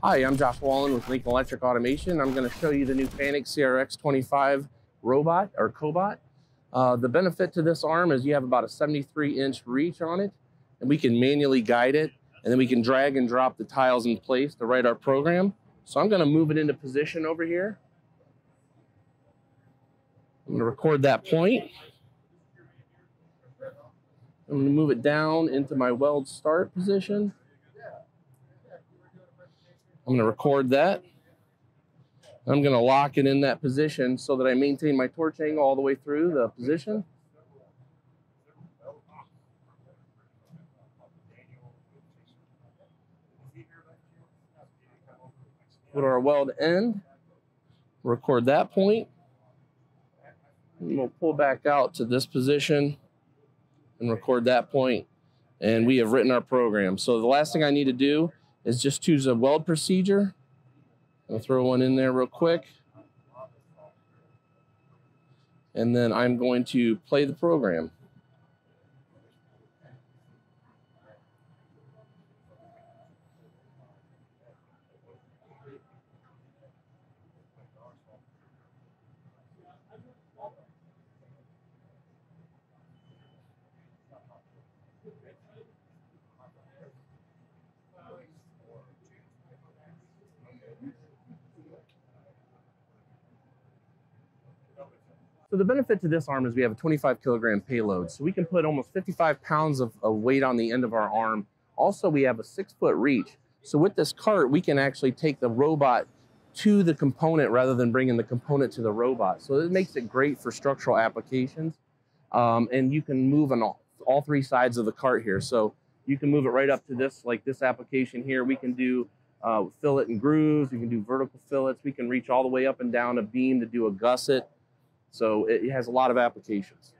Hi, I'm Josh Wallen with Lincoln Electric Automation. I'm going to show you the new Fanuc CRX-25 robot or Cobot. The benefit to this arm is you have about a 73-inch reach on it, and we can manually guide it, and then we can drag and drop the tiles in place to write our program. So I'm going to move it into position over here. I'm going to record that point. I'm going to move it down into my weld start position. I'm going to record that. I'm going to lock it in that position so that I maintain my torch angle all the way through the position. Go to our weld end, record that point, and we'll pull back out to this position and record that point, and we have written our program. So the last thing I need to do is just choose a weld procedure. I'll throw one in there real quick. And then I'm going to play the program. So the benefit to this arm is we have a 25 kilogram payload. So we can put almost 55 pounds of weight on the end of our arm. Also, we have a 6-foot reach. So with this cart, we can actually take the robot to the component rather than bringing the component to the robot. So it makes it great for structural applications. And you can move on all three sides of the cart here. So you can move it right up to this, like this application here. We can do fillet and grooves. We can do vertical fillets. We can reach all the way up and down a beam to do a gusset. So it has a lot of applications.